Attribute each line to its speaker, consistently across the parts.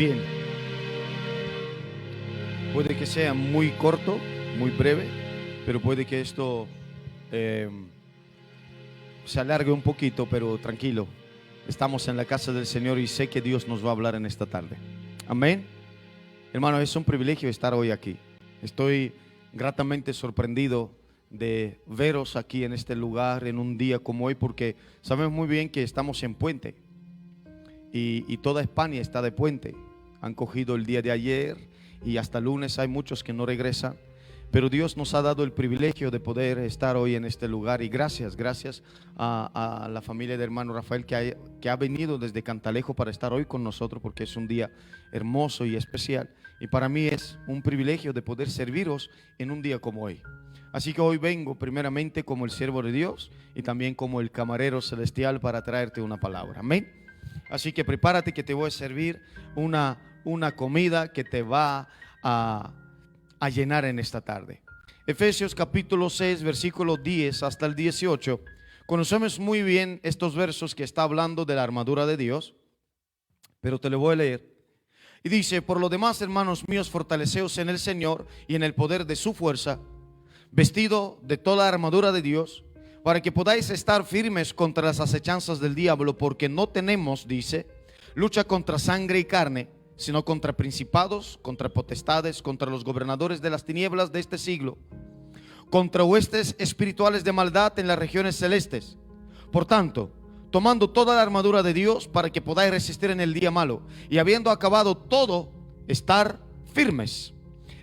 Speaker 1: Bien, puede que sea muy corto, muy breve, pero puede que esto se alargue un poquito, pero tranquilo. Estamos en la casa del Señor y sé que Dios nos va a hablar en esta tarde. Amén. Hermano, es un privilegio estar hoy aquí. Estoy gratamente sorprendido de veros aquí en este lugar en un día como hoy, porque sabemos muy bien que estamos en puente y toda España está de puente. Han cogido el día de ayer y hasta lunes hay muchos que no regresan, pero Dios nos ha dado el privilegio de poder estar hoy en este lugar. Y gracias a la familia de hermano Rafael que ha venido desde Cantalejo para estar hoy con nosotros, porque es un día hermoso y especial, y para mí es un privilegio de poder serviros en un día como hoy. Así que hoy vengo primeramente como el siervo de Dios y también como el camarero celestial para traerte una palabra. Amén. Así que prepárate, que te voy a servir una comida que te va a llenar en esta tarde. Efesios capítulo 6, versículo 10 hasta el 18. Conocemos muy bien estos versos que está hablando de la armadura de Dios, pero te lo voy a leer. Y dice: por lo demás, hermanos míos, fortaleceos en el Señor y en el poder de su fuerza, vestido de toda la armadura de Dios, para que podáis estar firmes contra las acechanzas del diablo, porque no tenemos, dice, lucha contra sangre y carne, sino contra principados, contra potestades, contra los gobernadores de las tinieblas de este siglo, contra huestes espirituales de maldad en las regiones celestes. Por tanto, tomando toda la armadura de Dios, para que podáis resistir en el día malo, y habiendo acabado todo, estar firmes.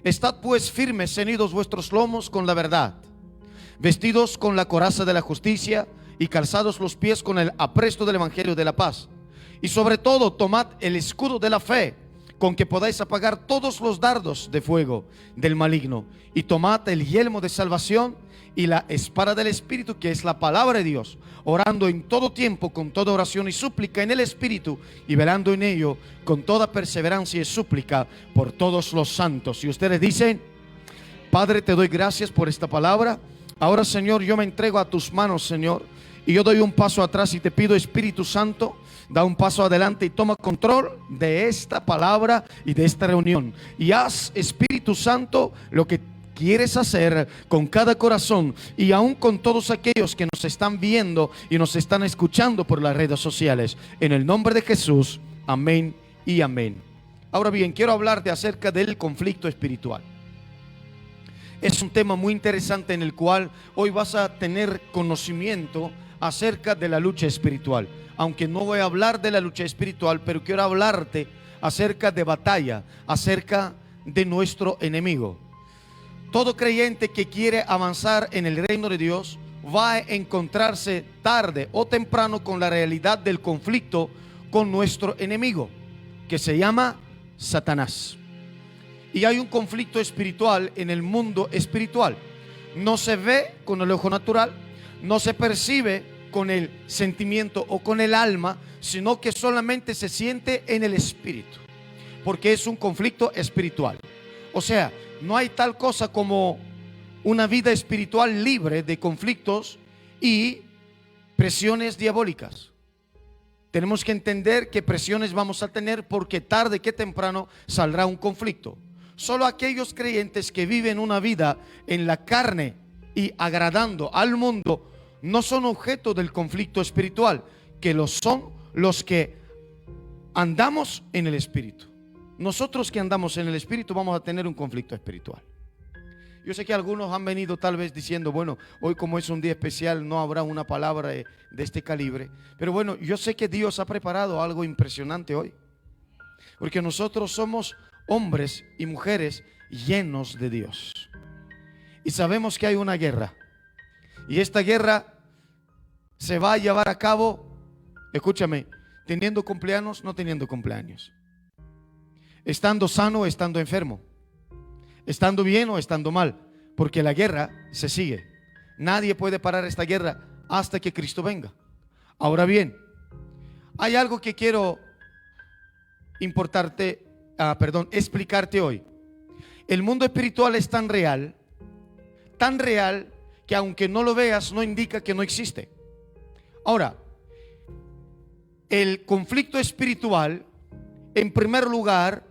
Speaker 1: Estad pues firmes, ceñidos vuestros lomos con la verdad, vestidos con la coraza de la justicia, y calzados los pies con el apresto del evangelio de la paz. Y sobre todo tomad el escudo de la fe, con que podáis apagar todos los dardos de fuego del maligno. Y tomad el yelmo de salvación y la espada del Espíritu, que es la palabra de Dios, orando en todo tiempo con toda oración y súplica en el Espíritu, y velando en ello con toda perseverancia y súplica por todos los santos. Y ustedes dicen: Padre, te doy gracias por esta palabra. Ahora, Señor, yo me entrego a tus manos, Señor, y yo doy un paso atrás y te pido, Espíritu Santo, da un paso adelante y toma control de esta palabra y de esta reunión. Y haz, Espíritu Santo, lo que quieres hacer con cada corazón, y aún con todos aquellos que nos están viendo y nos están escuchando por las redes sociales. En el nombre de Jesús, amén y amén. Ahora bien, quiero hablarte acerca del conflicto espiritual. Es un tema muy interesante en el cual hoy vas a tener conocimiento acerca de la lucha espiritual. Aunque no voy a hablar de la lucha espiritual, pero quiero hablarte acerca de batalla, acerca de nuestro enemigo. Todo creyente que quiere avanzar en el reino de Dios va a encontrarse tarde o temprano con la realidad del conflicto con nuestro enemigo, que se llama Satanás. Y hay un conflicto espiritual en el mundo espiritual. No se ve con el ojo natural, no se percibe con el sentimiento o con el alma, sino que solamente se siente en el espíritu, porque es un conflicto espiritual. O sea, no hay tal cosa como una vida espiritual libre de conflictos y presiones diabólicas. Tenemos que entender que presiones vamos a tener, porque tarde que temprano saldrá un conflicto. Solo aquellos creyentes que viven una vida en la carne y agradando al mundo no son objeto del conflicto espiritual, que lo son los que andamos en el espíritu. Nosotros que andamos en el espíritu vamos a tener un conflicto espiritual. Yo sé que algunos han venido tal vez diciendo: bueno, hoy como es un día especial no habrá una palabra de este calibre. Pero bueno, yo sé que Dios ha preparado algo impresionante hoy, porque nosotros somos hombres y mujeres llenos de Dios, y sabemos que hay una guerra, y esta guerra se va a llevar a cabo, escúchame, teniendo cumpleaños, no teniendo cumpleaños, estando sano o estando enfermo, estando bien o estando mal, porque la guerra se sigue. Nadie puede parar esta guerra hasta que Cristo venga. Ahora bien, hay algo que quiero explicarte hoy. El mundo espiritual es tan real que aunque no lo veas, no indica que no existe. Ahora, el conflicto espiritual en primer lugar,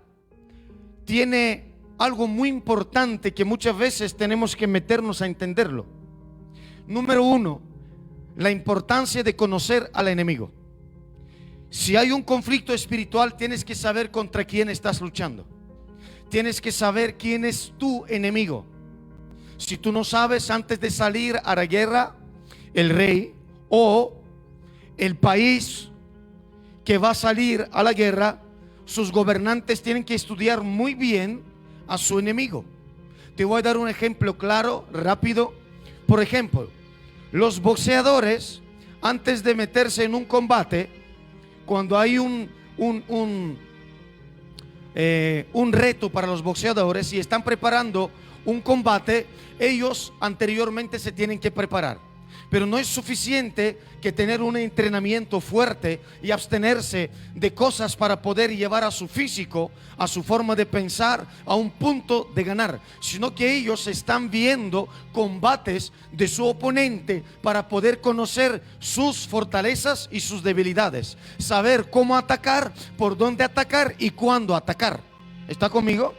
Speaker 1: tiene algo muy importante que muchas veces tenemos que meternos a entenderlo. Número uno, la importancia de conocer al enemigo. Si hay un conflicto espiritual, tienes que saber contra quién estás luchando. Tienes que saber quién es tu enemigo. Si tú no sabes, antes de salir a la guerra, el rey o el país que va a salir a la guerra, sus gobernantes tienen que estudiar muy bien a su enemigo. Te voy a dar un ejemplo claro, rápido. Por ejemplo, los boxeadores, antes de meterse en un combate, cuando hay un reto para los boxeadores y están preparando un combate, ellos anteriormente se tienen que preparar. Pero no es suficiente que tener un entrenamiento fuerte y abstenerse de cosas para poder llevar a su físico, a su forma de pensar, a un punto de ganar, sino que ellos están viendo combates de su oponente para poder conocer sus fortalezas y sus debilidades, saber cómo atacar, por dónde atacar y cuándo atacar. ¿Está conmigo?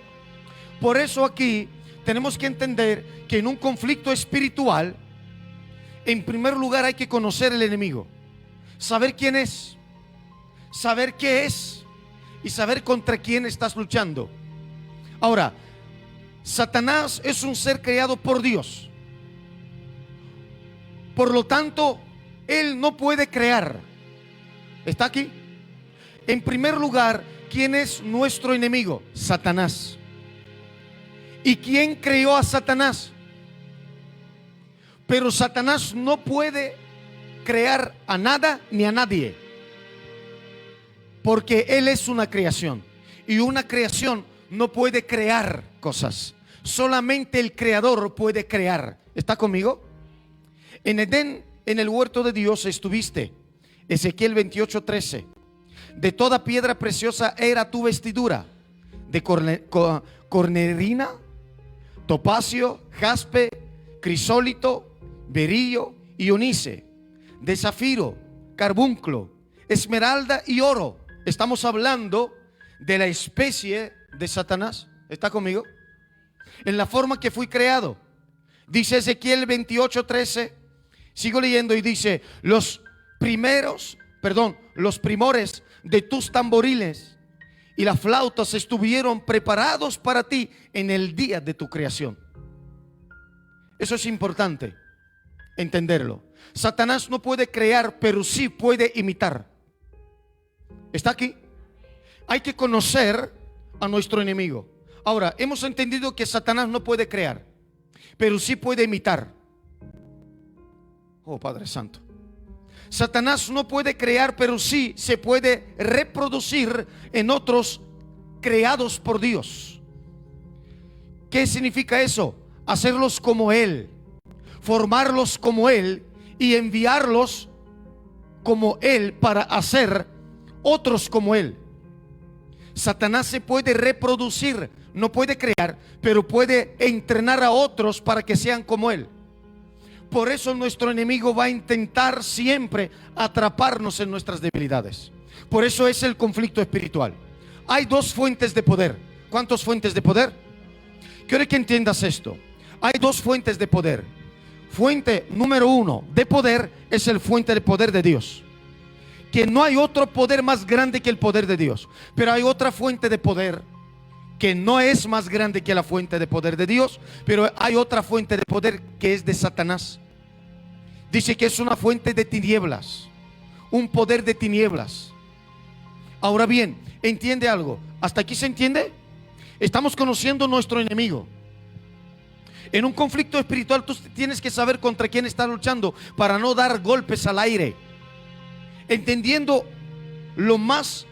Speaker 1: Por eso aquí tenemos que entender que en un conflicto espiritual, en primer lugar hay que conocer el enemigo, saber quién es, saber qué es y saber contra quién estás luchando. Ahora, Satanás es un ser creado por Dios. Por lo tanto, él no puede crear. ¿Está aquí? En primer lugar, ¿quién es nuestro enemigo? Satanás. ¿Y quién creó a Satanás? Pero Satanás no puede crear a nada ni a nadie, porque él es una creación, y una creación no puede crear cosas. Solamente el creador puede crear. ¿Está conmigo? En Edén, en el huerto de Dios estuviste. Ezequiel 28:13. De toda piedra preciosa era tu vestidura, de cornerina, topacio, jaspe, crisólito, berillo y onice, de zafiro, carbunclo, esmeralda y oro. Estamos hablando de la especie de Satanás. ¿Está conmigo? En la forma que fui creado. Dice Ezequiel 28:13. Sigo leyendo y dice: los primores de tus tamboriles y las flautas estuvieron preparados para ti en el día de tu creación. Eso es importante entenderlo. Satanás no puede crear, pero sí puede imitar. ¿Está aquí? Hay que conocer a nuestro enemigo. Ahora, hemos entendido que Satanás no puede crear, pero sí puede imitar. Oh, Padre Santo. Satanás no puede crear, pero sí se puede reproducir en otros creados por Dios. ¿Qué significa eso? Hacerlos como Él, formarlos como Él y enviarlos como Él para hacer otros como Él. Satanás se puede reproducir, no puede crear, pero puede entrenar a otros para que sean como Él. Por eso nuestro enemigo va a intentar siempre atraparnos en nuestras debilidades. Por eso es el conflicto espiritual. Hay dos fuentes de poder. ¿Cuántas fuentes de poder? Quiero que entiendas esto. Hay dos fuentes de poder. Fuente número uno de poder es el fuente de poder de Dios. Que no hay otro poder más grande que el poder de Dios. Pero hay otra fuente de poder que no es más grande que la fuente de poder de Dios, pero hay otra fuente de poder que es de Satanás. Dice que es una fuente de tinieblas, un poder de tinieblas. Ahora bien, entiende algo. ¿Hasta aquí se entiende? Estamos conociendo nuestro enemigo. En un conflicto espiritual tú tienes que saber contra quién estás luchando para no dar golpes al aire. Entendiendo lo más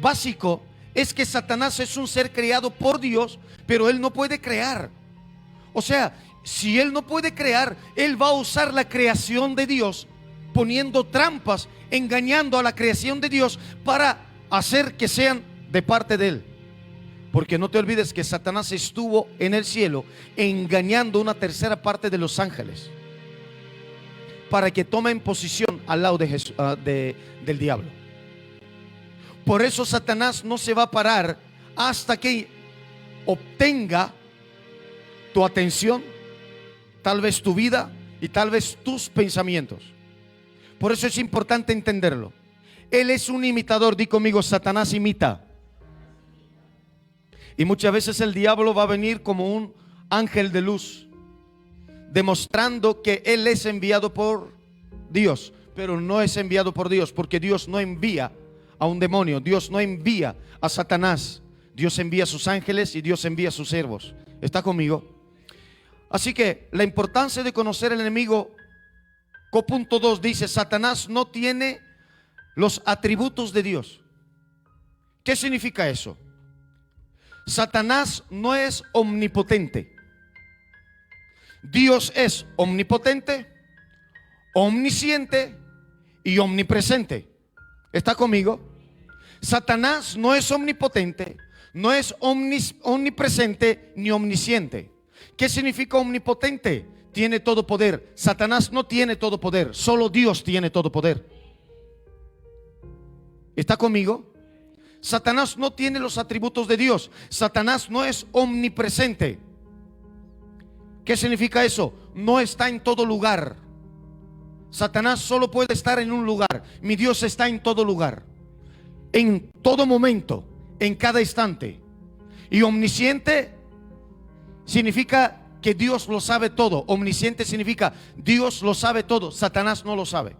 Speaker 1: básico es que Satanás es un ser creado por Dios, pero él no puede crear. O sea, si él no puede crear, él va a usar la creación de Dios, poniendo trampas, engañando a la creación de Dios para hacer que sean de parte de él. Porque no te olvides que Satanás estuvo en el cielo engañando una tercera parte de los ángeles para que tomen posición al lado de del diablo. Por eso Satanás no se va a parar hasta que obtenga tu atención, tal vez tu vida y tal vez tus pensamientos. Por eso es importante entenderlo. Él es un imitador. Di conmigo: Satanás imita. Y muchas veces el diablo va a venir como un ángel de luz, demostrando que él es enviado por Dios, pero no es enviado por Dios, porque Dios no envía a un demonio, Dios no envía a Satanás. Dios envía a sus ángeles y Dios envía a sus siervos. ¿Está conmigo? Así que la importancia de conocer al enemigo. Punto 2 dice: Satanás no tiene los atributos de Dios. ¿Qué significa eso? Satanás no es omnipotente. Dios es omnipotente, omnisciente y omnipresente. ¿Está conmigo? Satanás no es omnipotente, no es omnipresente ni omnisciente. ¿Qué significa omnipotente? Tiene todo poder. Satanás no tiene todo poder, solo Dios tiene todo poder. ¿Está conmigo? Satanás no tiene los atributos de Dios. Satanás no es omnipresente. ¿Qué significa eso? No está en todo lugar. Satanás solo puede estar en un lugar. Mi Dios está en todo lugar, en todo momento, en cada instante. Y omnisciente significa que Dios lo sabe todo. Omnisciente significa Dios lo sabe todo. Satanás no lo sabe,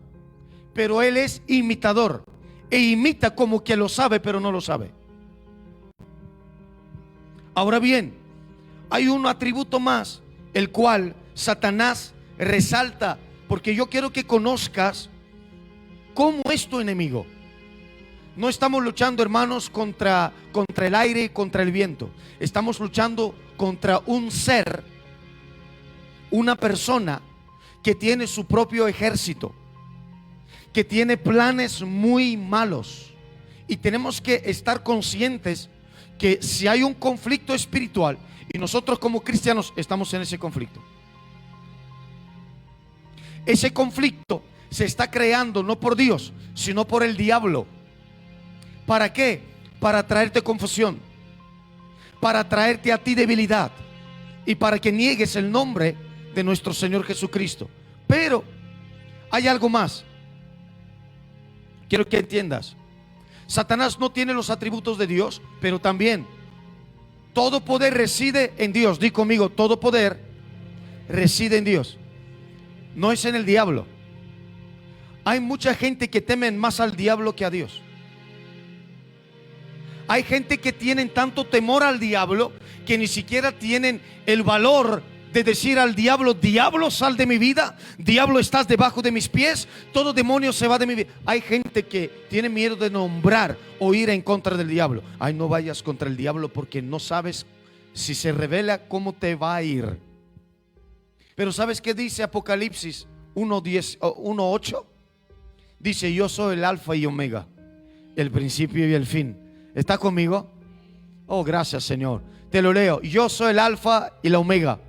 Speaker 1: pero él es imitador e imita como que lo sabe, pero no lo sabe. Ahora bien, hay un atributo más, el cual Satanás resalta, porque yo quiero que conozcas cómo es tu enemigo. No estamos luchando, hermanos, contra el aire y contra el viento. Estamos luchando contra un ser, una persona que tiene su propio ejército, que tiene planes muy malos. Y tenemos que estar conscientes que si hay un conflicto espiritual, y nosotros como cristianos estamos en ese conflicto, ese conflicto se está creando no por Dios, sino por el diablo. ¿Para qué? Para traerte confusión, para traerte a ti debilidad y para que niegues el nombre de nuestro Señor Jesucristo. Pero hay algo más. Quiero que entiendas: Satanás no tiene los atributos de Dios, pero también todo poder reside en Dios. Di conmigo: todo poder reside en Dios. No es en el diablo. Hay mucha gente que temen más al diablo que a Dios. Hay gente que tienen tanto temor al diablo que ni siquiera tienen el valor de decir al diablo: diablo, sal de mi vida, diablo, estás debajo de mis pies, todo demonio se va de mi vida. Hay gente que tiene miedo de nombrar o ir en contra del diablo. Ay, no vayas contra el diablo porque no sabes si se revela cómo te va a ir. Pero ¿sabes qué dice Apocalipsis 1:8? Dice: yo soy el alfa y omega, el principio y el fin. ¿Está conmigo? Oh, gracias, Señor. Te lo leo: yo soy el alfa y la omega,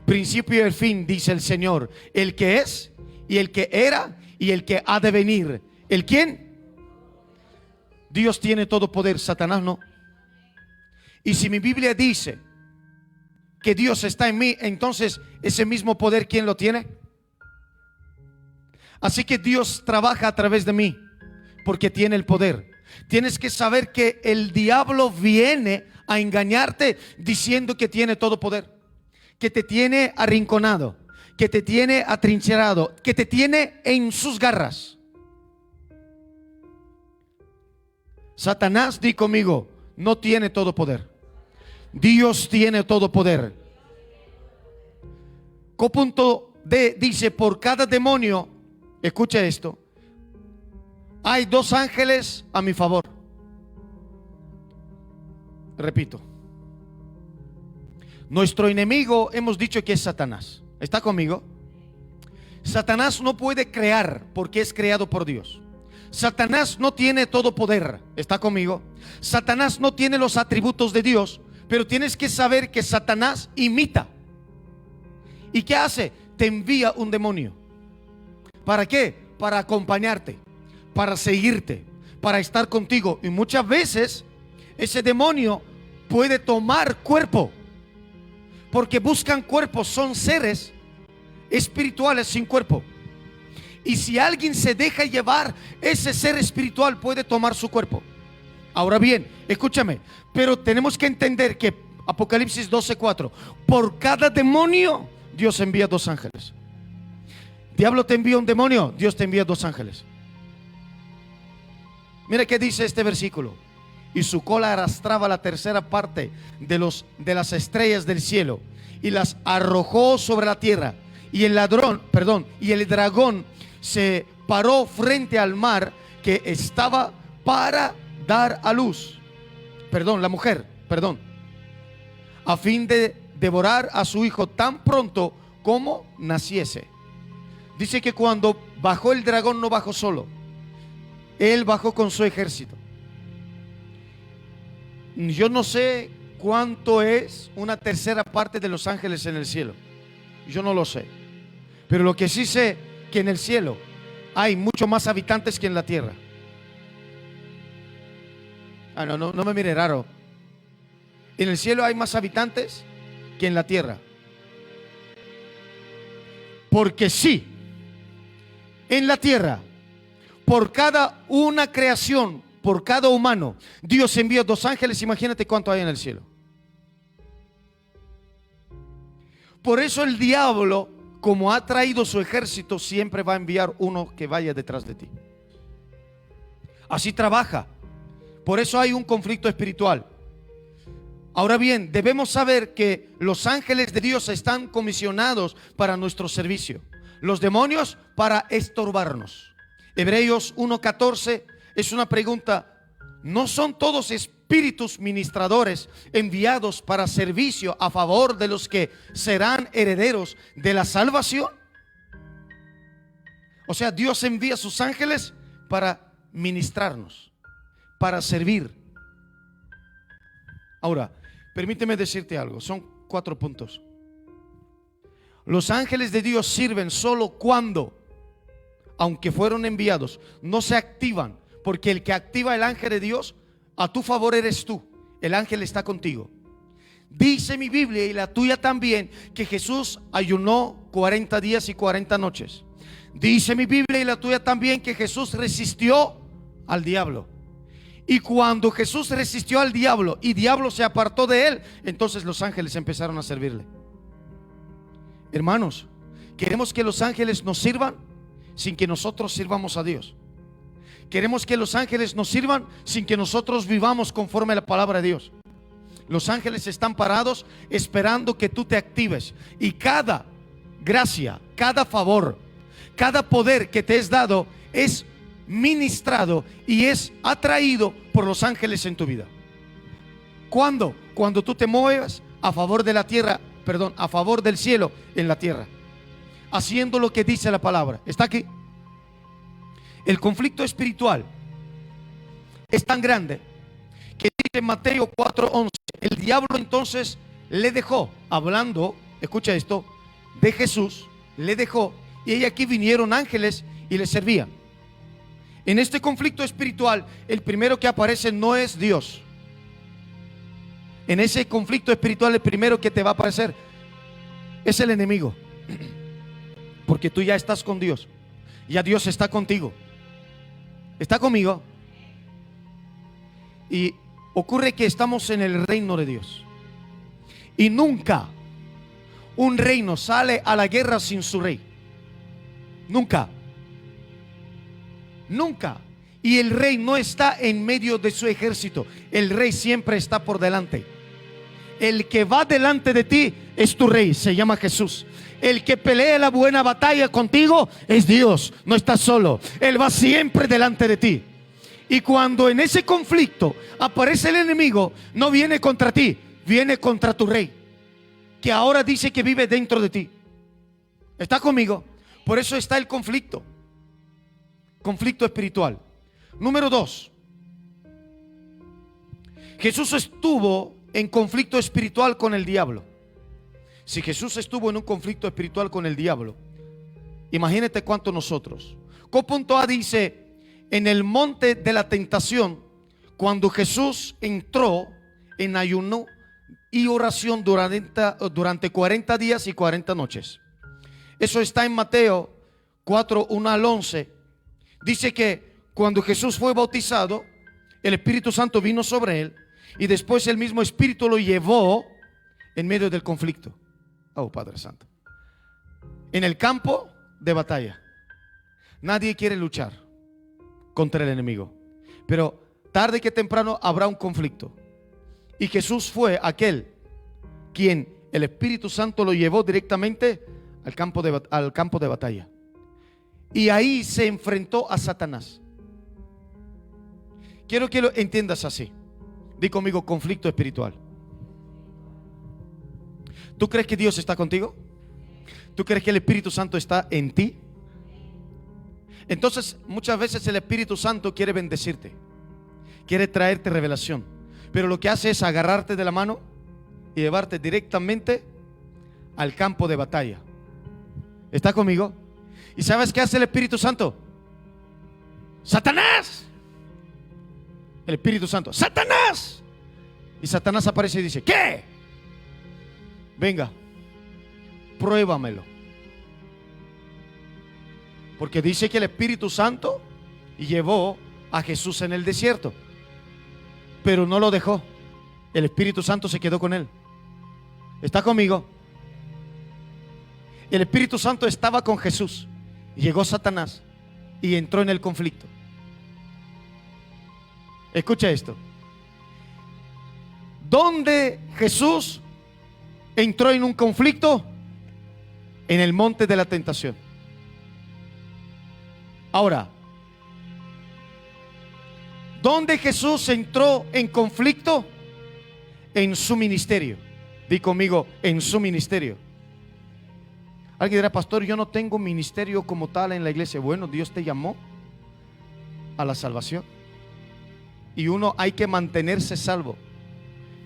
Speaker 1: principio y el fin, dice el Señor, el que es y el que era y el que ha de venir. ¿El quién? Dios tiene todo poder, Satanás no. Y si mi Biblia dice que Dios está en mí, entonces ese mismo poder, ¿quién lo tiene? Así que Dios trabaja a través de mí porque tiene el poder. Tienes que saber que el diablo viene a engañarte diciendo que tiene todo poder, que te tiene arrinconado, que te tiene atrincherado, que te tiene en sus garras. Satanás, di conmigo, no tiene todo poder. Dios tiene todo poder. Punto D dice: por cada demonio, escucha esto, hay 2 ángeles a mi favor. Repito, nuestro enemigo hemos dicho que es Satanás. ¿Está conmigo? Satanás no puede crear porque es creado por Dios. Satanás no tiene todo poder. ¿Está conmigo? Satanás no tiene los atributos de Dios, pero tienes que saber que Satanás imita. ¿Y qué hace? Te envía un demonio. ¿Para qué? Para acompañarte, para seguirte, para estar contigo. Y muchas veces ese demonio puede tomar cuerpo, porque buscan cuerpos, son seres espirituales sin cuerpo. Y si alguien se deja llevar, ese ser espiritual puede tomar su cuerpo. Ahora bien, escúchame, pero tenemos que entender que Apocalipsis 12:4, por cada demonio Dios envía 2 ángeles. Diablo te envía un demonio, Dios te envía 2 ángeles. Mira qué dice este versículo: y su cola arrastraba la tercera parte de las estrellas del cielo y las arrojó sobre la tierra. Y el dragón se paró frente al mar que estaba para dar a luz. La mujer, a fin de devorar a su hijo tan pronto como naciese. Dice que cuando bajó el dragón no bajó solo, él bajó con su ejército. Yo no sé cuánto es una tercera parte de los ángeles en el cielo. Yo no lo sé. Pero lo que sí sé, que en el cielo hay mucho más habitantes que en la tierra. No me mire raro. En el cielo hay más habitantes que en la tierra. Porque sí, en la tierra, por cada una creación, por cada humano, Dios envió 2 ángeles. Imagínate cuánto hay en el cielo. Por eso el diablo, como ha traído su ejército, siempre va a enviar uno que vaya detrás de ti. Así trabaja. Por eso hay un conflicto espiritual. Ahora bien, debemos saber que los ángeles de Dios están comisionados para nuestro servicio, los demonios para estorbarnos. Hebreos 1:14 es una pregunta: ¿no son todos espíritus ministradores enviados para servicio a favor de los que serán herederos de la salvación? O sea, Dios envía a sus ángeles para ministrarnos, para servir. Ahora, permíteme decirte algo, son 4 puntos. Los ángeles de Dios sirven solo cuando, aunque fueron enviados, no se activan, porque el que activa el ángel de Dios a tu favor eres tú. El ángel está contigo. Dice mi Biblia y la tuya también que Jesús ayunó 40 días y 40 noches. Dice mi Biblia y la tuya también que Jesús resistió al diablo. Y cuando Jesús resistió al diablo y diablo se apartó de él, entonces los ángeles empezaron a servirle. Hermanos, queremos que los ángeles nos sirvan sin que nosotros sirvamos a Dios. Queremos que los ángeles nos sirvan sin que nosotros vivamos conforme a la palabra de Dios. Los ángeles están parados esperando que tú te actives. Y cada gracia, cada favor, cada poder que te es dado es ministrado y es atraído por los ángeles en tu vida. ¿Cuándo? Cuando tú te mueves a favor de la tierra, a favor del cielo en la tierra, haciendo lo que dice la palabra. ¿Está aquí? El conflicto espiritual es tan grande que dice Mateo 4:11, el diablo entonces le dejó, hablando, escucha esto, de Jesús, le dejó, y aquí vinieron ángeles y le servían. En este conflicto espiritual, el primero que aparece no es Dios. En ese conflicto espiritual, el primero que te va a aparecer es el enemigo. Porque tú ya estás con Dios. Ya Dios está contigo. ¿Está conmigo? Y ocurre que estamos en el reino de Dios. Y nunca un reino sale a la guerra sin su rey. Nunca. Nunca. Y el rey no está en medio de su ejército. El rey siempre está por delante. El que va delante de ti es tu rey, se llama Jesús. El que pelea la buena batalla contigo es Dios, no estás solo. Él va siempre delante de ti. Y cuando en ese conflicto aparece el enemigo, no viene contra ti, viene contra tu rey, que ahora dice que vive dentro de ti. ¿Está conmigo? Por eso está el conflicto. Conflicto espiritual. Número 2. Jesús estuvo en conflicto espiritual con el diablo. Si Jesús estuvo en un conflicto espiritual con el diablo, imagínate cuánto nosotros. Punto A dice en el monte de la tentación, cuando Jesús entró en ayuno y oración durante 40 días y 40 noches. Eso está en Mateo 4, 1 al 11. Dice que cuando Jesús fue bautizado, el Espíritu Santo vino sobre él y después el mismo Espíritu lo llevó en medio del conflicto. Oh, Padre Santo. En el campo de batalla. Nadie quiere luchar contra el enemigo, pero tarde que temprano habrá un conflicto. Y Jesús fue aquel quien el Espíritu Santo lo llevó directamente al campo de batalla. Y ahí se enfrentó a Satanás. Quiero que lo entiendas así. Di conmigo: conflicto espiritual. ¿Tú crees que Dios está contigo? ¿Tú crees que el Espíritu Santo está en ti? Entonces muchas veces el Espíritu Santo quiere bendecirte, quiere traerte revelación, pero lo que hace es agarrarte de la mano y llevarte directamente al campo de batalla. ¿Está conmigo? ¿Y sabes qué hace el Espíritu Santo? ¡Satanás! El Espíritu Santo: ¡Satanás! Y Satanás aparece y dice: ¿qué? Venga, pruébamelo. Porque dice que el Espíritu Santo llevó a Jesús en el desierto, pero no lo dejó. El Espíritu Santo se quedó con él. ¿Está conmigo? El Espíritu Santo estaba con Jesús. Llegó Satanás y entró en el conflicto. Escucha esto. ¿Dónde Jesús entró en un conflicto? En el monte de la tentación. Ahora, ¿dónde Jesús entró en conflicto? En su ministerio. Di conmigo: en su ministerio. Alguien dirá: pastor, yo no tengo ministerio como tal en la iglesia. Bueno, Dios te llamó a la salvación y uno hay que mantenerse salvo.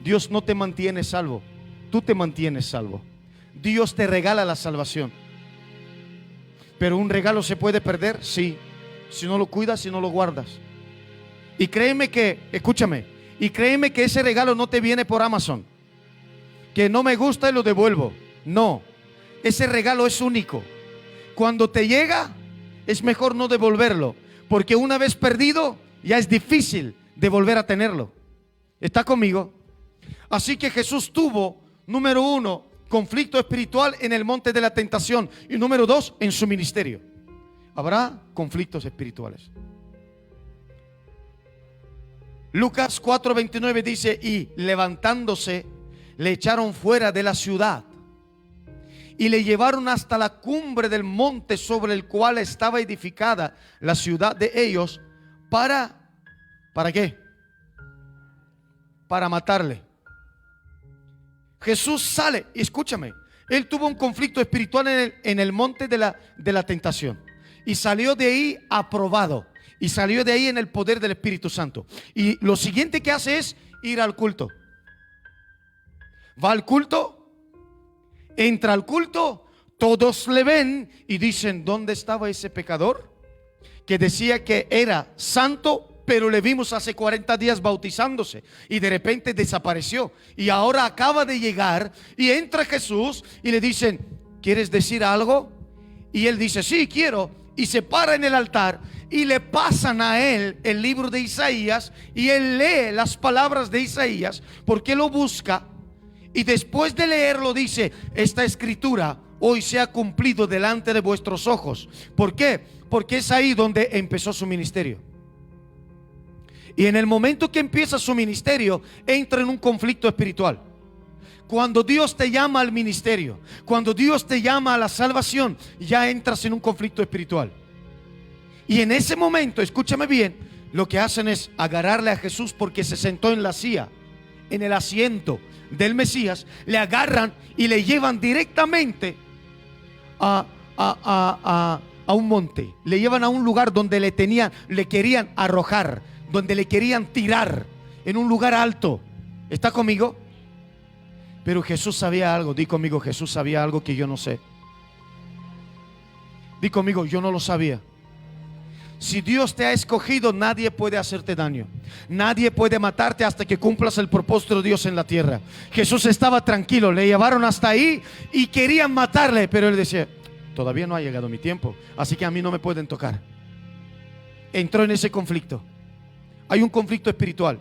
Speaker 1: Dios no te mantiene salvo, tú te mantienes salvo. Dios te regala la salvación, pero un regalo se puede perder, sí, si no lo cuidas, si no lo guardas. Y créeme que, escúchame, y créeme que ese regalo no te viene por Amazon, que no me gusta y lo devuelvo. No, ese regalo es único. Cuando te llega, es mejor no devolverlo, porque una vez perdido, ya es difícil de volver a tenerlo. ¿Está conmigo? Así que Jesús tuvo, número 1, conflicto espiritual en el monte de la tentación, y número 2, en su ministerio. Habrá conflictos espirituales. Lucas 4:29 dice: y levantándose, le echaron fuera de la ciudad y le llevaron hasta la cumbre del monte sobre el cual estaba edificada la ciudad de ellos. ¿Para qué? Para matarle. Jesús sale, escúchame, él tuvo un conflicto espiritual en el monte de la tentación, y salió de ahí aprobado, y salió de ahí en el poder del Espíritu Santo. Y lo siguiente que hace es ir al culto. Va al culto, entra al culto, todos le ven y dicen: ¿dónde estaba ese pecador que decía que era santo, pero le vimos hace 40 días bautizándose y de repente desapareció, y ahora acaba de llegar? Y entra Jesús y le dicen: ¿quieres decir algo? Y él dice: sí, quiero. Y se para en el altar y le pasan a él el libro de Isaías, y él lee las palabras de Isaías porque lo busca, y después de leerlo dice: esta escritura hoy se ha cumplido delante de vuestros ojos. ¿Por qué? Porque es ahí donde empezó su ministerio. Y en el momento que empieza su ministerio, entra en un conflicto espiritual. Cuando Dios te llama al ministerio, cuando Dios te llama a la salvación, ya entras en un conflicto espiritual. Y en ese momento, escúchame bien, lo que hacen es agarrarle a Jesús porque se sentó en la silla, en el asiento del Mesías. Le agarran y le llevan directamente a un monte. Le llevan a un lugar donde le querían arrojar, donde le querían tirar, en un lugar alto. ¿Está conmigo? Pero Jesús sabía algo. Di conmigo: Jesús sabía algo que yo no sé. Di conmigo: yo no lo sabía. Si Dios te ha escogido, nadie puede hacerte daño. Nadie puede matarte hasta que cumplas el propósito de Dios en la tierra. Jesús estaba tranquilo, le llevaron hasta ahí y querían matarle, pero él decía: todavía no ha llegado mi tiempo, así que a mí no me pueden tocar. Entró en ese conflicto. Hay un conflicto espiritual.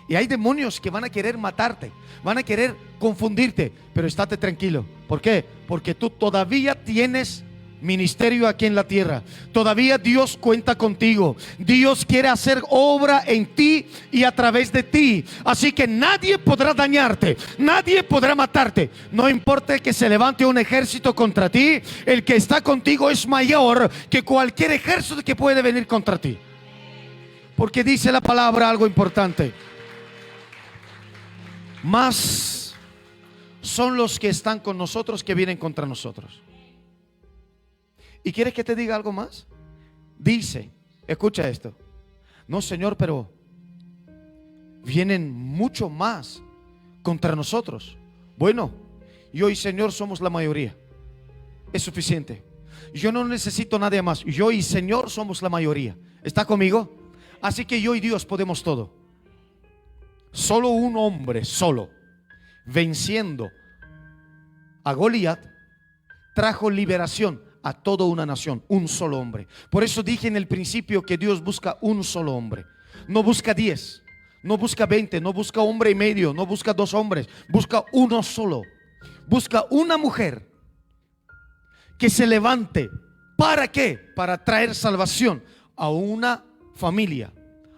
Speaker 1: Y hay demonios que van a querer matarte, van a querer confundirte, pero estate tranquilo. ¿Por qué? Porque tú todavía tienes ministerio aquí en la tierra. Todavía Dios cuenta contigo. Dios quiere hacer obra en ti y a través de ti. Así que nadie podrá dañarte, nadie podrá matarte. No importa que se levante un ejército contra ti, el que está contigo es mayor que cualquier ejército que puede venir contra ti. Porque dice la palabra algo importante: más son los que están con nosotros que vienen contra nosotros. ¿Y quieres que te diga algo más? Dice, escucha esto: no, Señor, pero vienen mucho más contra nosotros. Bueno, yo y Señor somos la mayoría. Es suficiente. Yo no necesito nadie más. Yo y Señor somos la mayoría. ¿Está conmigo? Así que yo y Dios podemos todo. Solo un hombre, solo, venciendo a Goliat, trajo liberación a toda una nación. Un solo hombre. Por eso dije en el principio que Dios busca un solo hombre. No busca 10, no busca 20, no busca hombre y medio, no busca 2 hombres. Busca uno solo. Busca una mujer que se levante. ¿Para qué? Para traer salvación a una familia,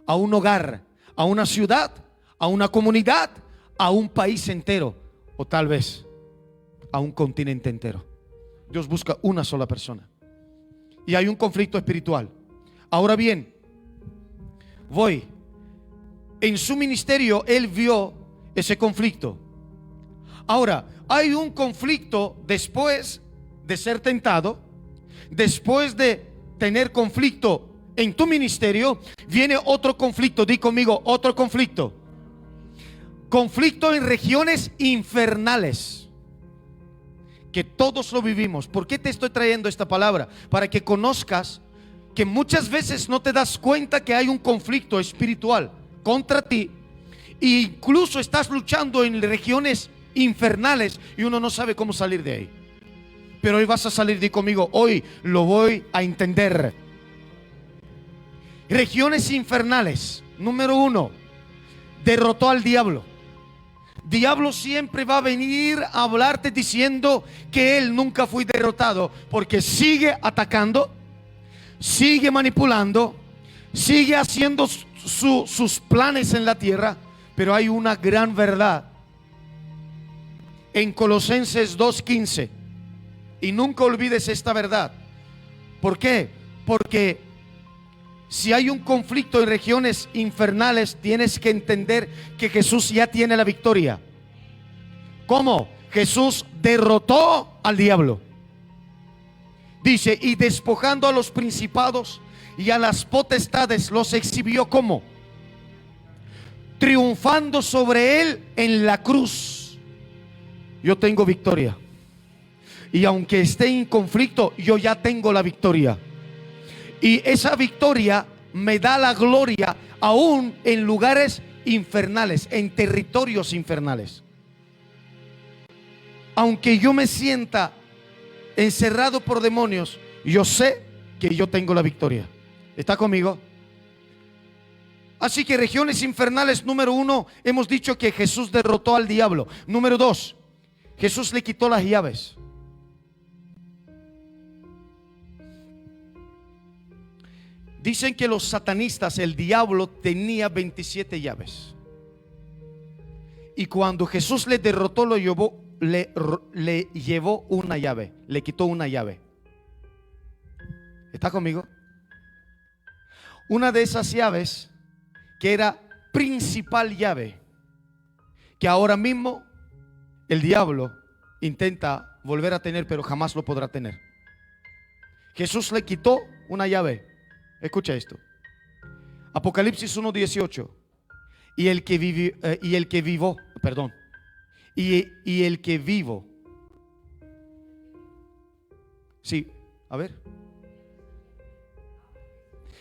Speaker 1: a un hogar, a una ciudad, a una comunidad, a un país entero, o tal vez a un continente entero. Dios busca una sola persona. Y hay un conflicto espiritual. Ahora bien, en su ministerio él vio ese conflicto. Ahora, hay un conflicto después de ser tentado. Después de tener conflicto en tu ministerio, viene otro conflicto. Di conmigo: otro conflicto. Conflicto en regiones infernales, que todos lo vivimos. ¿Por qué te estoy trayendo esta palabra? Para que conozcas que muchas veces no te das cuenta que hay un conflicto espiritual contra ti, e incluso estás luchando en regiones infernales y uno no sabe cómo salir de ahí. Pero hoy vas a salir. Di conmigo: hoy lo voy a entender. Regiones infernales. Número 1, derrotó al diablo. Diablo siempre va a venir a hablarte diciendo que él nunca fue derrotado, porque sigue atacando, sigue manipulando, sigue haciendo sus planes en la tierra. Pero hay una gran verdad en Colosenses 2:15, y nunca olvides esta verdad. ¿Por qué? Porque si hay un conflicto en regiones infernales, tienes que entender que Jesús ya tiene la victoria. ¿Cómo? Jesús derrotó al diablo. Dice: y despojando a los principados y a las potestades, los exhibió. ¿Cómo? Triunfando sobre él en la cruz. Yo tengo victoria. Y aunque esté en conflicto, yo ya tengo la victoria. Y esa victoria me da la gloria aún en lugares infernales, en territorios infernales. Aunque yo me sienta encerrado por demonios, yo sé que yo tengo la victoria. ¿Está conmigo? Así que regiones infernales, número 1, hemos dicho que Jesús derrotó al diablo. Número 2, Jesús le quitó las llaves. Dicen que los satanistas, el diablo tenía 27 llaves. Y cuando Jesús le derrotó, le llevó una llave, le quitó una llave. ¿Está conmigo? Una de esas llaves, que era principal llave, que ahora mismo el diablo intenta volver a tener, pero jamás lo podrá tener. Jesús le quitó una llave. Escucha esto. Apocalipsis 1:18. Y el que vivo. Sí, a ver.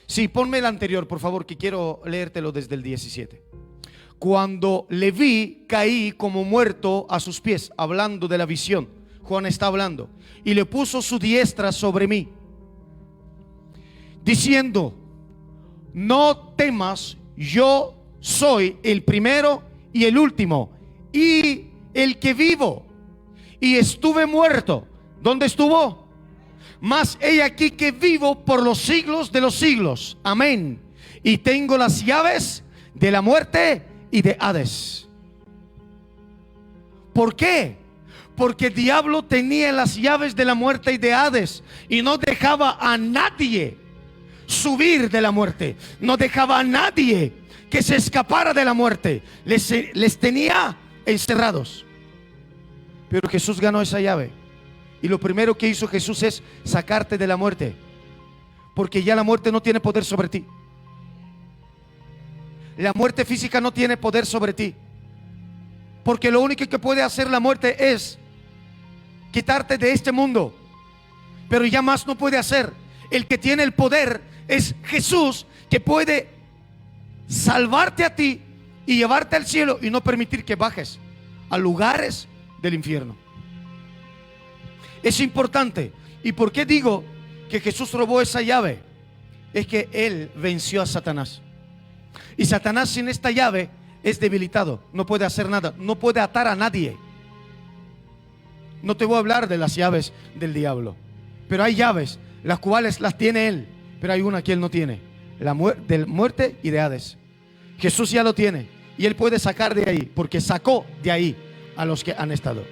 Speaker 1: Sí, ponme el anterior, por favor, que quiero leértelo desde el 17. Cuando le vi, caí como muerto a sus pies, hablando de la visión. Juan está hablando. Y le puso su diestra sobre mí, diciendo: no temas, yo soy el primero y el último, y el que vivo. Y estuve muerto. ¿Dónde estuvo? Mas he aquí que vivo por los siglos de los siglos. Amén. Y tengo las llaves de la muerte y de Hades. ¿Por qué? Porque el diablo tenía las llaves de la muerte y de Hades, y no dejaba a nadie subir de la muerte. No dejaba a nadie que se escapara de la muerte. Les tenía encerrados. Pero Jesús ganó esa llave. Y lo primero que hizo Jesús es sacarte de la muerte, porque ya la muerte no tiene poder sobre ti. La muerte física no tiene poder sobre ti, porque lo único que puede hacer la muerte es quitarte de este mundo, pero ya más no puede hacer. El que tiene el poder es Jesús, que puede salvarte a ti y llevarte al cielo y no permitir que bajes a lugares del infierno. Es importante. ¿Y por qué digo que Jesús robó esa llave? Es que Él venció a Satanás. Y Satanás sin esta llave es debilitado. No puede hacer nada. No puede atar a nadie. No te voy a hablar de las llaves del diablo, pero hay llaves las cuales las tiene Él. Pero hay una que Él no tiene: la de muerte y de Hades. Jesús ya lo tiene, y Él puede sacar de ahí, porque sacó de ahí a los que han estado.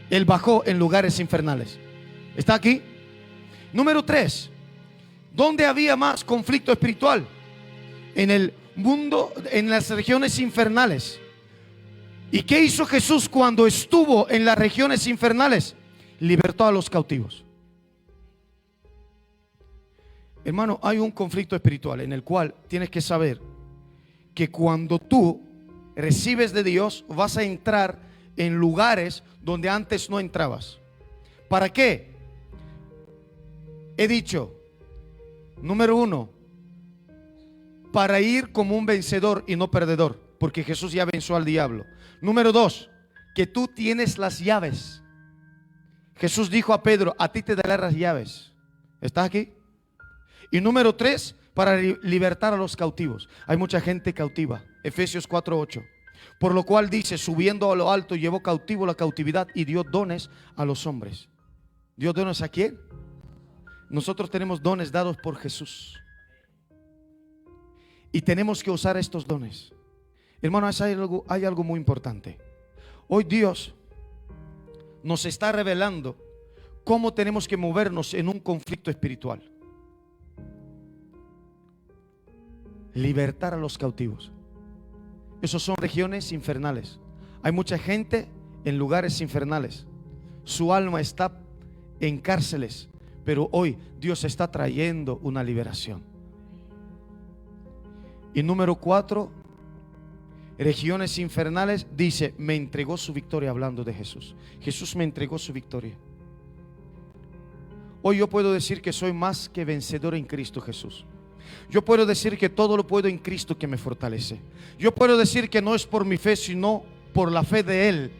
Speaker 1: Él bajó en lugares infernales. ¿Está aquí? Número 3. ¿Dónde había más conflicto espiritual? En el mundo, en las regiones infernales. ¿Y qué hizo Jesús cuando estuvo en las regiones infernales? Libertó a los cautivos. Hermano, hay un conflicto espiritual en el cual tienes que saber que cuando tú recibes de Dios, vas a entrar en lugares donde antes no entrabas. ¿Para qué? He dicho, número 1, para ir como un vencedor y no perdedor, porque Jesús ya venció al diablo. Número 2, que tú tienes las llaves. Jesús dijo a Pedro: a ti te daré las llaves. ¿Estás aquí? Y número 3, para libertar a los cautivos. Hay mucha gente cautiva. Efesios 4:8. Por lo cual dice: subiendo a lo alto, llevó cautivo la cautividad y dio dones a los hombres. ¿Dio dones a quién? Nosotros tenemos dones dados por Jesús, y tenemos que usar estos dones. Hermano, hay algo muy importante. Hoy Dios nos está revelando cómo tenemos que movernos en un conflicto espiritual. Libertar a los cautivos. Esos son regiones infernales. Hay mucha gente en lugares infernales. Su alma está en cárceles, pero hoy Dios está trayendo una liberación. Y número 4, regiones infernales, dice: me entregó su victoria. Hablando de Jesús. Jesús me entregó su victoria. Hoy yo puedo decir que soy más que vencedor en Cristo Jesús. Yo puedo decir que todo lo puedo en Cristo que me fortalece. Yo puedo decir que no es por mi fe, sino por la fe de Él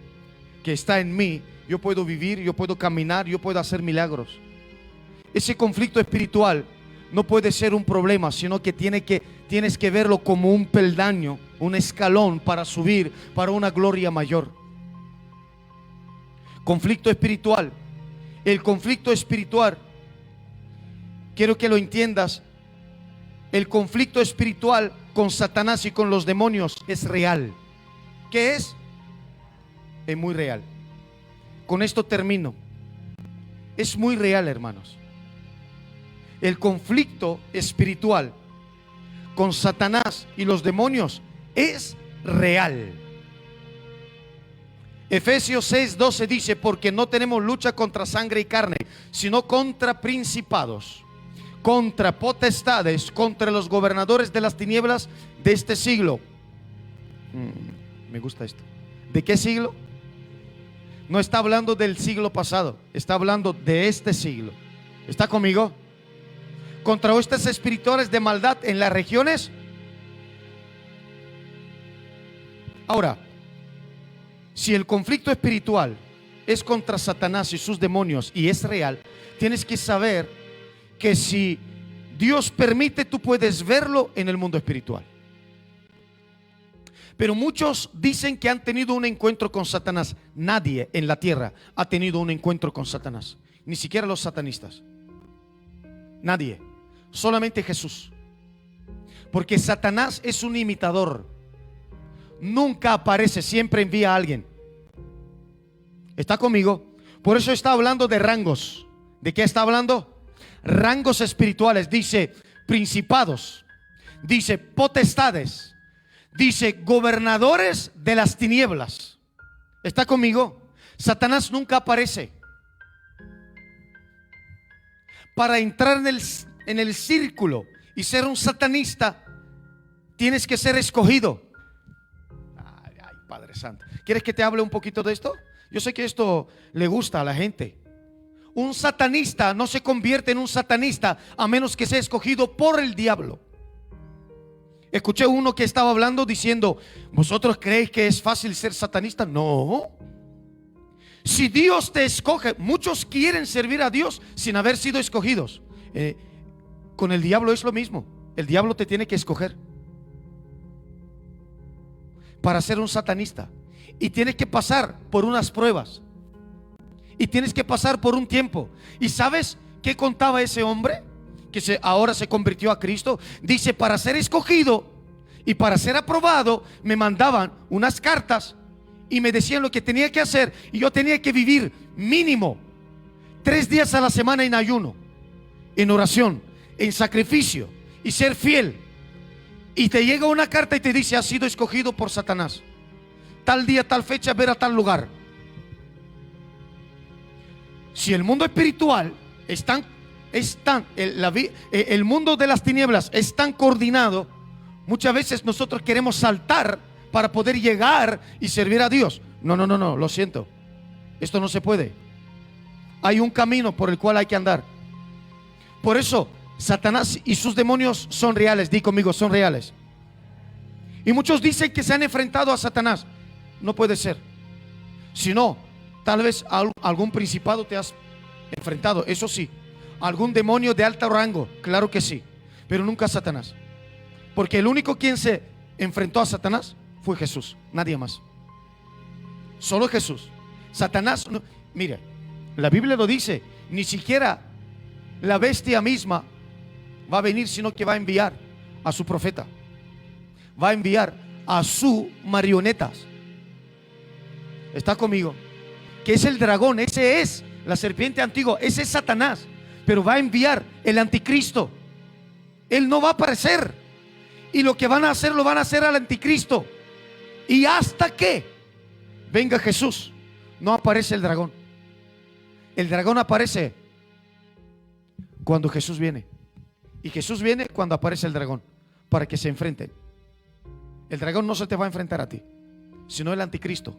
Speaker 1: que está en mí. Yo puedo vivir, yo puedo caminar, yo puedo hacer milagros. Ese conflicto espiritual no puede ser un problema, sino que tienes que verlo como un peldaño, un escalón para subir para una gloria mayor. Conflicto espiritual. El conflicto espiritual, quiero que lo entiendas. El conflicto espiritual con Satanás y con los demonios es real. ¿Qué es? Es muy real. Con esto termino. Es muy real, hermanos. El conflicto espiritual con Satanás y los demonios es real. Efesios 6:12 dice: porque no tenemos lucha contra sangre y carne, sino contra principados, contra potestades, contra los gobernadores de las tinieblas de este siglo. Me gusta esto. ¿De qué siglo? No está hablando del siglo pasado, está hablando de este siglo. ¿Está conmigo? contra huestes espirituales de maldad en las regiones. Ahora, si el conflicto espiritual es contra Satanás y sus demonios y es real, tienes que saber que si Dios permite, tú puedes verlo en el mundo espiritual. Pero muchos dicen que han tenido un encuentro con Satanás. Nadie en la tierra ha tenido un encuentro con Satanás, ni siquiera los satanistas. Nadie, solamente Jesús. Porque Satanás es un imitador. Nunca aparece, siempre envía a alguien. ¿Está conmigo? Por eso está hablando de rangos. ¿De qué está hablando? Rangos espirituales. Dice principados, dice potestades, dice gobernadores de las tinieblas. ¿Está conmigo? Satanás nunca aparece. Para entrar en el círculo y ser un satanista, tienes que ser escogido. Ay, Padre Santo. ¿Quieres que te hable un poquito de esto? Yo sé que esto le gusta a la gente. Un satanista no se convierte en un satanista a menos que sea escogido por el diablo. Escuché uno que estaba hablando diciendo: ¿vosotros creéis que es fácil ser satanista? No. Si Dios te escoge, muchos quieren servir a Dios sin haber sido escogidos. Con el diablo es lo mismo. El diablo te tiene que escoger para ser un satanista. Y tienes que pasar por unas pruebas. Y tienes que pasar por un tiempo. ¿Y sabes qué contaba ese hombre que ahora se convirtió a Cristo? Dice: para ser escogido y para ser aprobado, me mandaban unas cartas y me decían lo que tenía que hacer. Y yo tenía que vivir mínimo 3 días a la semana en ayuno, en oración, en sacrificio y ser fiel. Y te llega una carta y te dice: has sido escogido por Satanás. Tal día, tal fecha, ver a tal lugar. Si el mundo espiritual el mundo de las tinieblas es tan coordinado, muchas veces nosotros queremos saltar para poder llegar y servir a Dios. No, lo siento. Esto no se puede. Hay un camino por el cual hay que andar. Por eso Satanás y sus demonios son reales. Di conmigo, son reales. Y muchos dicen que se han enfrentado a Satanás. No puede ser. Si no, tal vez algún principado te has enfrentado, eso sí. Algún demonio de alto rango, claro que sí. Pero nunca a Satanás. Porque el único quien se enfrentó a Satanás fue Jesús, nadie más. Solo Jesús. Satanás, no, mire, la Biblia lo dice. Ni siquiera la bestia misma va a venir, sino que va a enviar a su profeta. Va a enviar a sus marionetas. ¿Está conmigo? Que es el dragón, ese es la serpiente antigua, ese es Satanás. Pero va a enviar el anticristo. Él no va a aparecer. Y lo que van a hacer, lo van a hacer al anticristo. Y hasta que venga Jesús, no aparece el dragón. El dragón aparece cuando Jesús viene. Y Jesús viene cuando aparece el dragón, para que se enfrenten. El dragón no se te va a enfrentar a ti, sino el anticristo.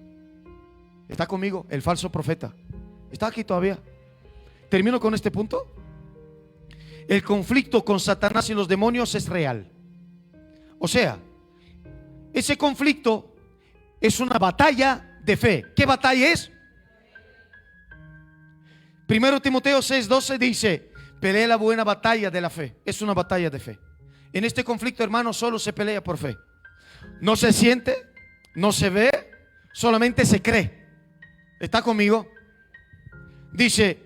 Speaker 1: ¿Está conmigo? El falso profeta. ¿Está aquí todavía? Termino con este punto. El conflicto con Satanás y los demonios es real. O sea, ese conflicto es una batalla de fe. ¿Qué batalla es? 1 Timoteo 6:12 dice: pelea la buena batalla de la fe. Es una batalla de fe. En este conflicto, hermano, solo se pelea por fe. No se siente, no se ve, solamente se cree. ¿Está conmigo? Dice: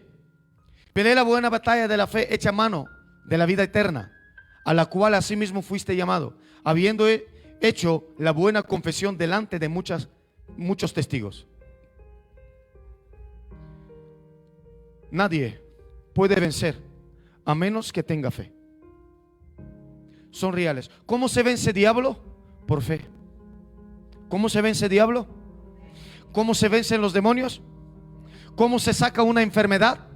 Speaker 1: pelea la buena batalla de la fe, echa mano de la vida eterna, a la cual asimismo fuiste llamado, habiendo hecho la buena confesión delante de muchos testigos. Nadie puede vencer a menos que tenga fe. Son reales. ¿Cómo se vence diablo? Por fe. ¿Cómo se vence diablo? ¿Cómo se vencen los demonios? ¿Cómo se saca una enfermedad?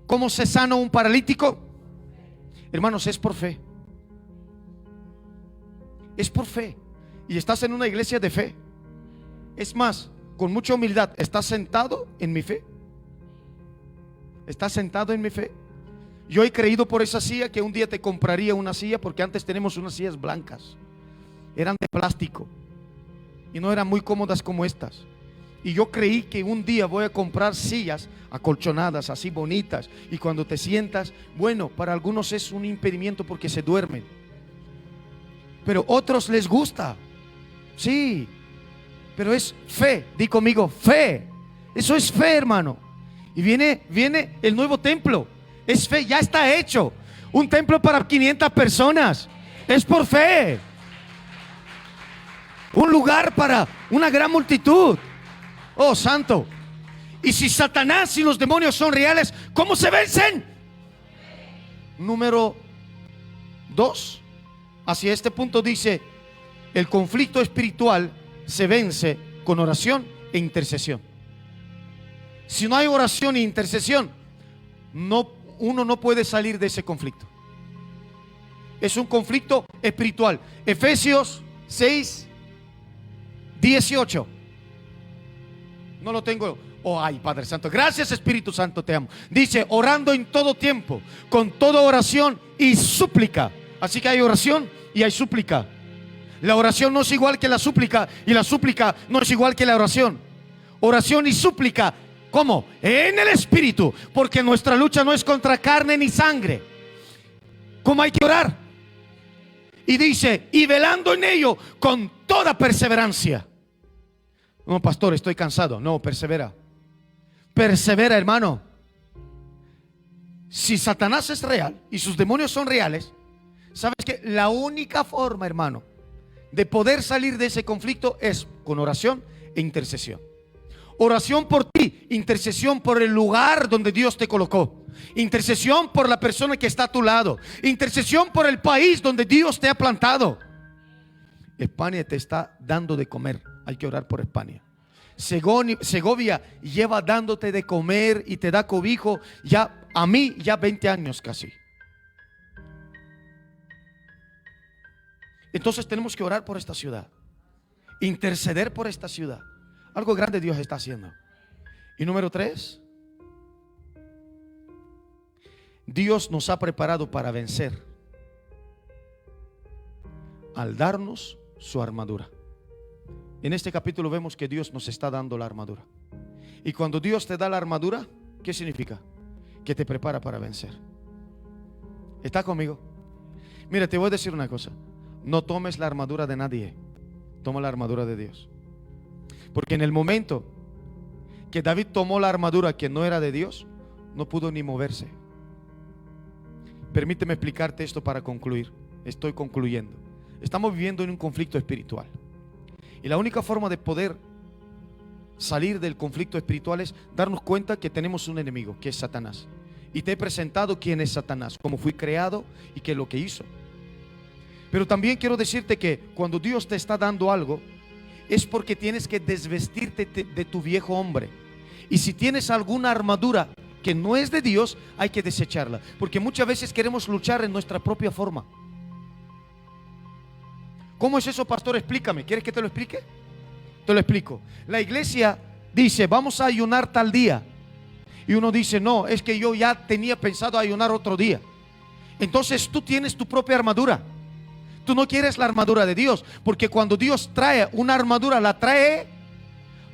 Speaker 1: ¿Cómo se sana un paralítico? Hermanos, es por fe. Es por fe. Y estás en una iglesia de fe. Es más, con mucha humildad, ¿estás sentado en mi fe? ¿Estás sentado en mi fe? Yo he creído por esa silla que un día te compraría una silla, porque antes tenemos unas sillas blancas, eran de plástico y no eran muy cómodas como estas. Y yo creí que un día voy a comprar sillas acolchonadas, así bonitas, y cuando te sientas, bueno, para algunos es un impedimento porque se duermen, pero otros les gusta. Sí, pero es fe. Di conmigo, fe. Eso es fe, hermano. Y viene el nuevo templo. Es fe, ya está hecho. Un templo para 500 personas. Es por fe. Un lugar para una gran multitud. Oh, santo. Y si Satanás y los demonios son reales, ¿cómo se vencen? Número 2. Hacia este punto dice: el conflicto espiritual se vence con oración e intercesión. Si no hay oración e intercesión, uno no puede salir de ese conflicto. Es un conflicto espiritual. Efesios 6:18. No lo tengo. Oh, ay, Padre Santo, gracias Espíritu Santo, te amo. Dice: orando en todo tiempo, con toda oración y súplica. Así que hay oración y hay súplica. La oración no es igual que la súplica, y la súplica no es igual que la oración. Oración y súplica, ¿cómo? En el Espíritu, porque nuestra lucha no es contra carne ni sangre. ¿Cómo hay que orar? Y dice: y velando en ello con toda perseverancia. No, pastor, estoy cansado. No, persevera. Persevera, hermano. Si Satanás es real y sus demonios son reales, ¿sabes qué? La única forma, hermano, de poder salir de ese conflicto es con oración e intercesión. Oración por ti, intercesión por el lugar donde Dios te colocó, intercesión por la persona que está a tu lado, intercesión por el país donde Dios te ha plantado. España te está dando de comer, hay que orar por España. Segovia lleva dándote de comer y te da cobijo ya, a mí ya 20 años casi. Entonces tenemos que orar por esta ciudad, interceder por esta ciudad. Algo grande Dios está haciendo. Y número 3, Dios nos ha preparado para vencer al darnos su armadura. En este capítulo vemos que Dios nos está dando la armadura. Y cuando Dios te da la armadura, ¿qué significa? Que te prepara para vencer. ¿Está conmigo? Mira, te voy a decir una cosa. No tomes la armadura de nadie, toma la armadura de Dios. Porque en el momento que David tomó la armadura que no era de Dios, no pudo ni moverse. Permíteme explicarte esto para concluir. Estoy concluyendo. Estamos viviendo en un conflicto espiritual, y la única forma de poder salir del conflicto espiritual es darnos cuenta que tenemos un enemigo, que es Satanás. Y te he presentado quién es Satanás, cómo fui creado y qué es lo que hizo. Pero también quiero decirte que cuando Dios te está dando algo, es porque tienes que desvestirte de tu viejo hombre. Y si tienes alguna armadura que no es de Dios, hay que desecharla, porque muchas veces queremos luchar en nuestra propia forma. ¿Cómo es eso, pastor? Explícame. ¿Quieres que te lo explique? Te lo explico. La iglesia dice: vamos a ayunar tal día, y uno dice: no, es que yo ya tenía pensado ayunar otro día. Entonces tú tienes tu propia armadura. Tú no quieres la armadura de Dios, porque cuando Dios trae una armadura, la trae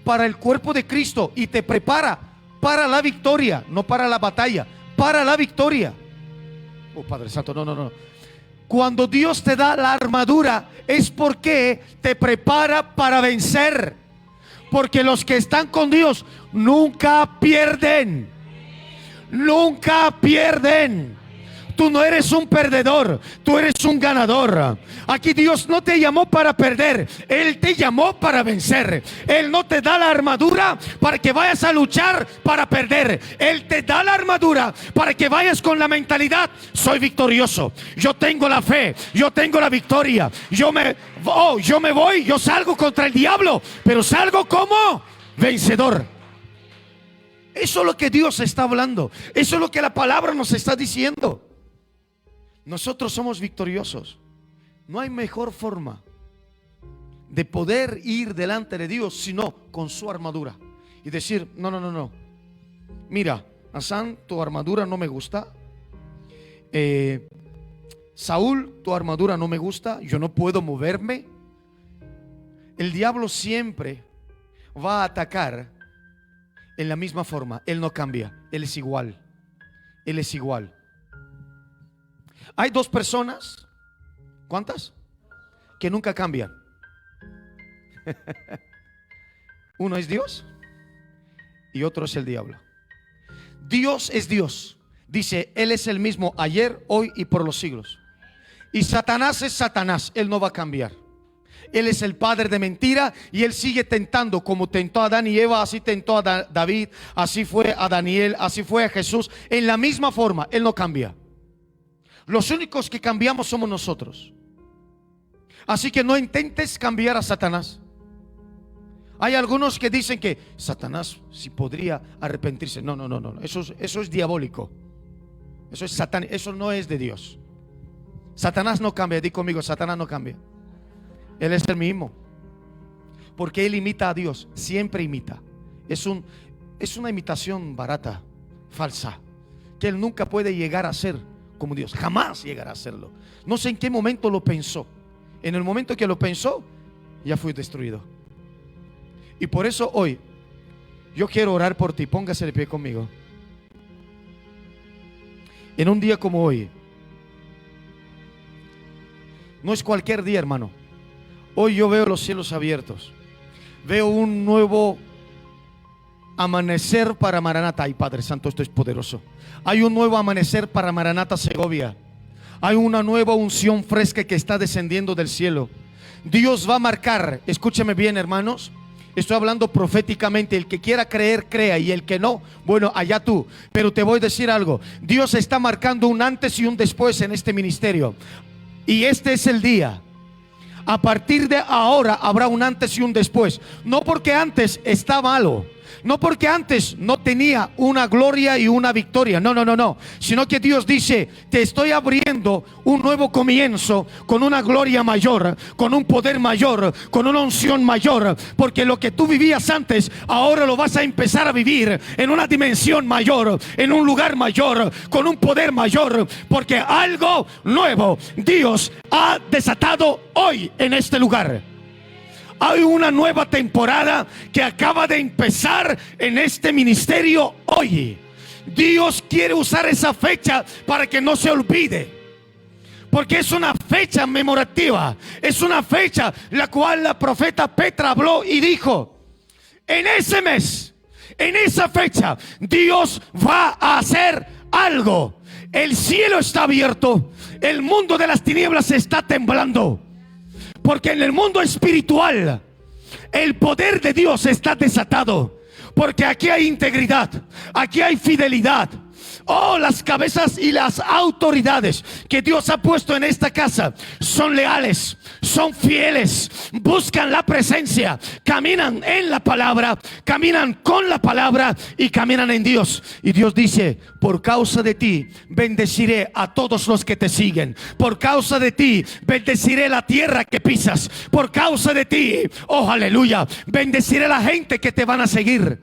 Speaker 1: para el cuerpo de Cristo y te prepara para la victoria, no para la batalla, para la victoria. Oh, Padre Santo, no. Cuando Dios te da la armadura es porque te prepara para vencer. Porque los que están con Dios nunca pierden. Nunca pierden. Tú no eres un perdedor, tú eres un ganador. Aquí Dios no te llamó para perder, Él te llamó para vencer. Él no te da la armadura para que vayas a luchar para perder. Él te da la armadura para que vayas con la mentalidad: soy victorioso, yo tengo la fe, yo tengo la victoria. Yo me voy, yo salgo contra el diablo, pero salgo como vencedor. Eso es lo que Dios está hablando. Eso es lo que la palabra nos está diciendo. Nosotros somos victoriosos. No hay mejor forma de poder ir delante de Dios sino con su armadura y decir: no. Mira, Hassan, tu armadura no me gusta. Saúl, tu armadura no me gusta, yo no puedo moverme. El diablo siempre va a atacar en la misma forma. Él no cambia, él es igual. Él es igual. Hay dos personas, ¿cuántas? Que nunca cambian. Uno es Dios y otro es el diablo. Dios es Dios. Dice, Él es el mismo ayer, hoy y por los siglos. Y Satanás es Satanás, Él no va a cambiar. Él es el padre de mentira y Él sigue tentando. Como tentó a Adán y Eva, así tentó a David, así fue a Daniel, así fue a Jesús. En la misma forma, Él no cambia. Los únicos que cambiamos somos nosotros. Así que no intentes cambiar a Satanás. Hay algunos que dicen que Satanás sí podría arrepentirse. No. Eso es diabólico. Eso es Satán. Eso no es de Dios. Satanás no cambia. Di conmigo, Satanás no cambia. Él es el mismo. Porque Él imita a Dios. Siempre imita. Es una imitación barata, falsa, que Él nunca puede llegar a ser como Dios. Jamás llegará a serlo. No sé en qué momento lo pensó. En el momento que lo pensó, ya fue destruido. Y por eso hoy yo quiero orar por ti. Póngase de pie conmigo. En un día como hoy, no es cualquier día, hermano. Hoy yo veo los cielos abiertos. Veo un nuevo amanecer para Maranata. Ay, Padre Santo, esto es poderoso. Hay un nuevo amanecer para Maranata Segovia. Hay una nueva unción fresca que está descendiendo del cielo. Dios va a marcar, escúcheme bien, hermanos. Estoy hablando proféticamente. El que quiera creer, crea, y el que no, bueno, allá tú. Pero te voy a decir algo. Dios está marcando un antes y un después en este ministerio. Y este es el día. A partir de ahora habrá un antes y un después. No porque antes está malo, no porque antes no tenía una gloria y una victoria. No. Sino que Dios dice, te estoy abriendo un nuevo comienzo con una gloria mayor, con un poder mayor, con una unción mayor. Porque lo que tú vivías antes, ahora lo vas a empezar a vivir en una dimensión mayor, en un lugar mayor, con un poder mayor. Porque algo nuevo Dios ha desatado hoy en este lugar. Hay una nueva temporada que acaba de empezar en este ministerio hoy. Dios quiere usar esa fecha para que no se olvide. Porque es una fecha memorativa. Es una fecha la cual la profeta Petra habló y dijo: en ese mes, en esa fecha, Dios va a hacer algo. El cielo está abierto. El mundo de las tinieblas está temblando. Porque en el mundo espiritual el poder de Dios está desatado. Porque aquí hay integridad, aquí hay fidelidad. Oh, las cabezas y las autoridades que Dios ha puesto en esta casa son leales, son fieles, buscan la presencia, caminan en la palabra, caminan con la palabra y caminan en Dios. Y Dios dice: por causa de ti bendeciré a todos los que te siguen. Por causa de ti bendeciré la tierra que pisas. Por causa de ti, oh aleluya, bendeciré a la gente que te van a seguir.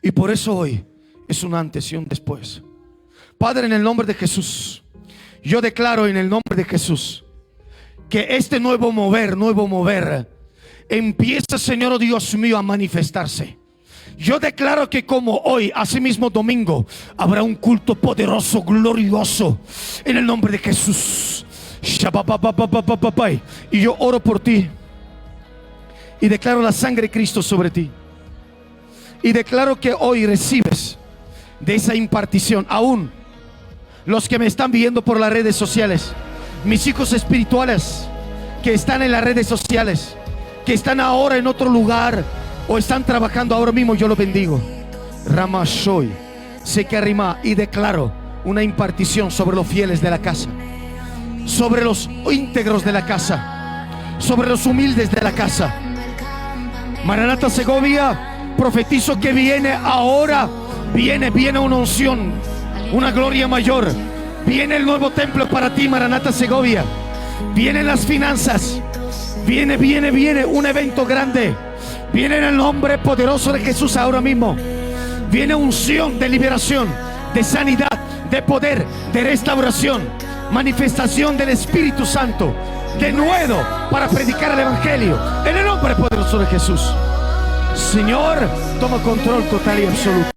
Speaker 1: Y por eso hoy es un antes y un después. Padre, en el nombre de Jesús, yo declaro en el nombre de Jesús que este nuevo mover empieza, Señor, oh Dios mío, a manifestarse. Yo declaro que como hoy, asimismo domingo, habrá un culto poderoso, glorioso, en el nombre de Jesús. Y yo oro por ti y declaro la sangre de Cristo sobre ti. Y declaro que hoy recibes de esa impartición. Aún los que me están viendo por las redes sociales, mis hijos espirituales que están en las redes sociales, que están ahora en otro lugar o están trabajando ahora mismo, yo los bendigo. Ramashoy, sé que arrima, y declaro una impartición sobre los fieles de la casa, sobre los íntegros de la casa, sobre los humildes de la casa. Maranata Segovia, profetizo que viene ahora. Viene una unción, una gloria mayor. Viene el nuevo templo para ti, Maranata Segovia. Vienen las finanzas. Viene un evento grande. Viene en el nombre poderoso de Jesús ahora mismo. Viene unción de liberación, de sanidad, de poder, de restauración, manifestación del Espíritu Santo, de nuevo para predicar el Evangelio en el nombre poderoso de Jesús. Señor, toma control total y absoluto.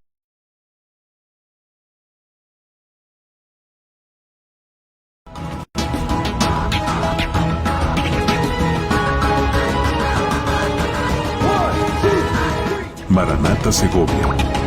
Speaker 2: Maranata Segovia.